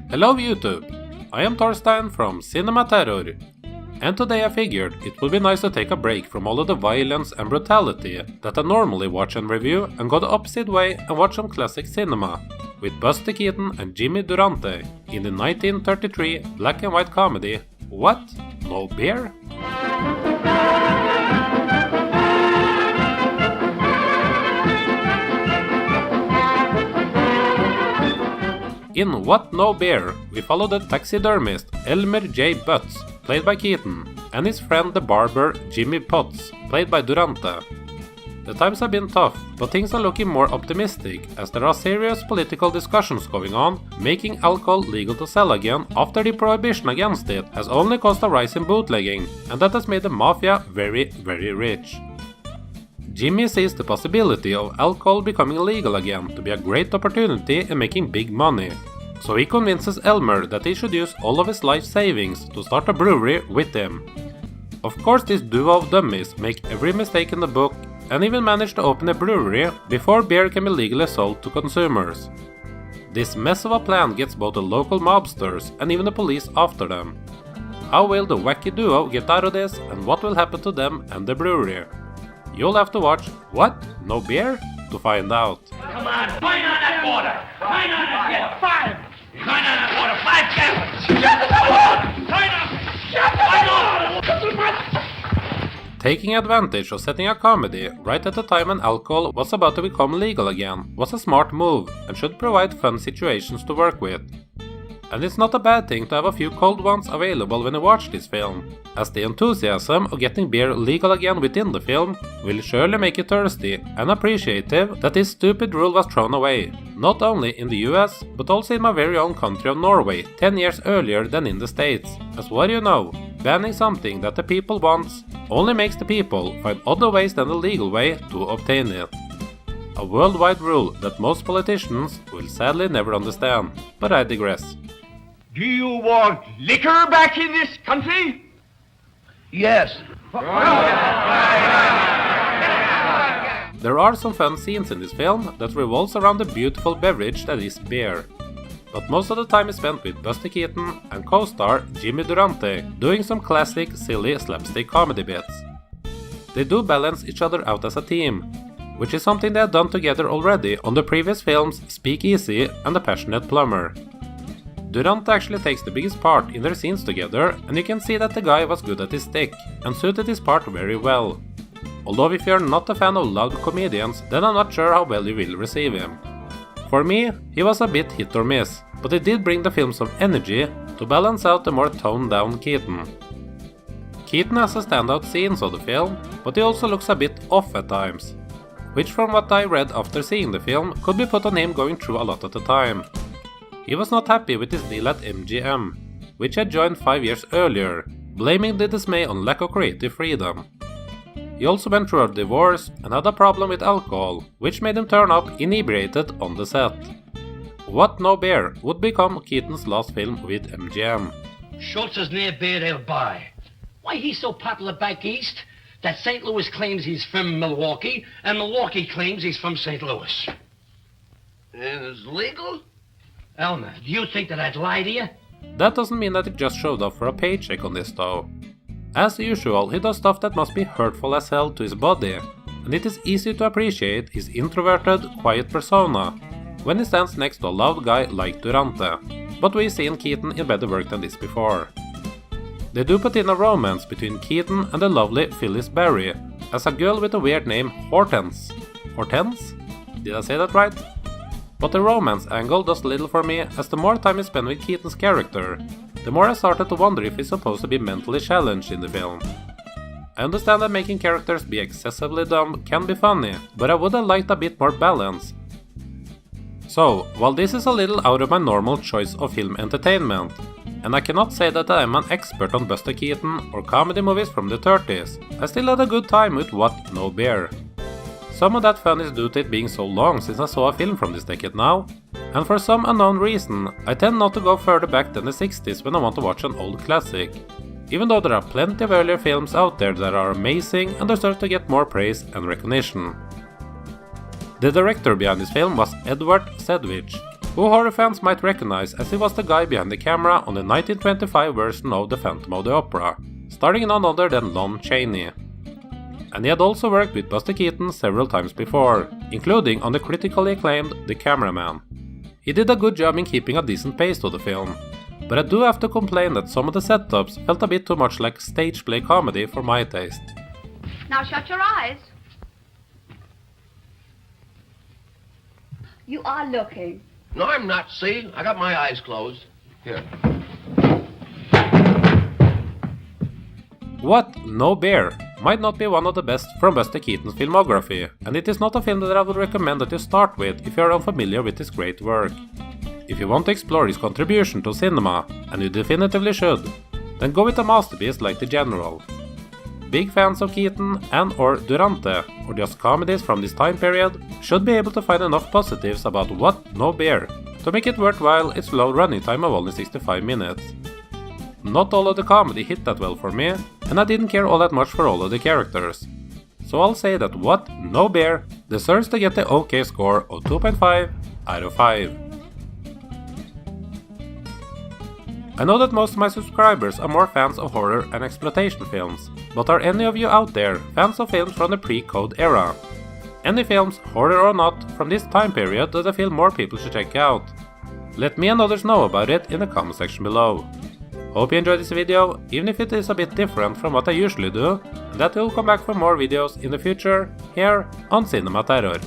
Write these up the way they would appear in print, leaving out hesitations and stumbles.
Hello YouTube, I am Torstein from Cinema Terror, and today I figured it would be nice to take a break from all of the violence and brutality that I normally watch and review and go the opposite way and watch some classic cinema, with Buster Keaton and Jimmy Durante in the 1933 black and white comedy What? No Beer? In What No Bear, we follow the taxidermist Elmer J. Butts, played by Keaton, and his friend the barber Jimmy Potts, played by Durante. The times have been tough, but things are looking more optimistic as there are serious political discussions going on, making alcohol legal to sell again after the prohibition against it has only caused a rise in bootlegging, and that has made the mafia very, very rich. Jimmy sees the possibility of alcohol becoming legal again to be a great opportunity in making big money, so he convinces Elmer that he should use all of his life savings to start a brewery with him. Of course, this duo of dummies make every mistake in the book and even manage to open a brewery before beer can be legally sold to consumers. This mess of a plan gets both the local mobsters and even the police after them. How will the wacky duo get out of this, and what will happen to them and the brewery? You'll have to watch What? No Beer? To find out. Come on, sign on that water! Sign on it! Get 5! Sign on that water! 5 gallons! Shut the door! Sign on! Shut the door! Taking advantage of setting a comedy right at the time when alcohol was about to become legal again was a smart move and should provide fun situations to work with. And it's not a bad thing to have a few cold ones available when you watch this film, as the enthusiasm of getting beer legal again within the film will surely make you thirsty and appreciative that this stupid rule was thrown away, not only in the US, but also in my very own country of Norway 10 years earlier than in the States, as what do you know, banning something that the people wants only makes the people find other ways than the legal way to obtain it. A worldwide rule that most politicians will sadly never understand, but I digress. Do you want liquor back in this country? Yes. There are some fun scenes in this film that revolves around the beautiful beverage that is beer. But most of the time is spent with Buster Keaton and co-star Jimmy Durante doing some classic silly slapstick comedy bits. They do balance each other out as a team, which is something they had done together already on the previous films Speak Easy and The Passionate Plumber. Durante actually takes the biggest part in their scenes together, and you can see that the guy was good at his stick and suited his part very well. Although if you're not a fan of loud comedians, then I'm not sure how well you will receive him. For me, he was a bit hit or miss, but he did bring the film some energy to balance out the more toned down Keaton. Keaton has the standout scenes of the film, but he also looks a bit off at times, which from what I read after seeing the film could be put on him going through a lot at the time. He was not happy with his deal at MGM, which had joined 5 years earlier, blaming the dismay on lack of creative freedom. He also went through a divorce and had a problem with alcohol, which made him turn up inebriated on the set. What No Beer would become Keaton's last film with MGM. Schultz is near beer they'll buy. Why, he's so popular back east that St. Louis claims he's from Milwaukee, and Milwaukee claims he's from St. Louis. And it's legal? Elmer, do you think that I'd lie to you? That doesn't mean that he just showed up for a paycheck on this though. As usual, he does stuff that must be hurtful as hell to his body, and it is easy to appreciate his introverted, quiet persona when he stands next to a loud guy like Durante, but we've seen Keaton in better work than this before. They do put in a romance between Keaton and the lovely Phyllis Berry, as a girl with a weird name Hortense. Hortense? Did I say that right? But the romance angle does little for me, as the more time I spend with Keaton's character, the more I started to wonder if he's supposed to be mentally challenged in the film. I understand that making characters be excessively dumb can be funny, but I would have liked a bit more balance. So, while this is a little out of my normal choice of film entertainment, and I cannot say that I am an expert on Buster Keaton or comedy movies from the 30s, I still had a good time with What? No Beer. Some of that fun is due to it being so long since I saw a film from this decade now, and for some unknown reason, I tend not to go further back than the 60s when I want to watch an old classic, even though there are plenty of earlier films out there that are amazing and deserve to get more praise and recognition. The director behind this film was Edward Sedgwick, who horror fans might recognize as he was the guy behind the camera on the 1925 version of The Phantom of the Opera, starring none other than Lon Chaney. And he had also worked with Buster Keaton several times before, including on the critically acclaimed The Cameraman. He did a good job in keeping a decent pace to the film, but I do have to complain that some of the setups felt a bit too much like stage play comedy for my taste. Now shut your eyes. You are looking. No, I'm not. See? I got my eyes closed. Here. What? No Bear might not be one of the best from Buster Keaton's filmography, and it is not a film that I would recommend that you start with if you are unfamiliar with his great work. If you want to explore his contribution to cinema, and you definitively should, then go with a masterpiece like The General. Big fans of Keaton and/or Durante, or just comedies from this time period, should be able to find enough positives about What? No Bear to make it worthwhile its low running time of only 65 minutes. Not all of the comedy hit that well for me, and I didn't care all that much for all of the characters. So I'll say that What? No Bear deserves to get the OK score of 2.5 out of 5. I know that most of my subscribers are more fans of horror and exploitation films, but are any of you out there fans of films from the pre-Code era? Any films, horror or not, from this time period that I feel more people should check out? Let me and others know about it in the comment section below. Hope you enjoyed this video, even if it is a bit different from what I usually do, and that I will come back for more videos in the future, here on Cinema Terror.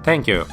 Thank you!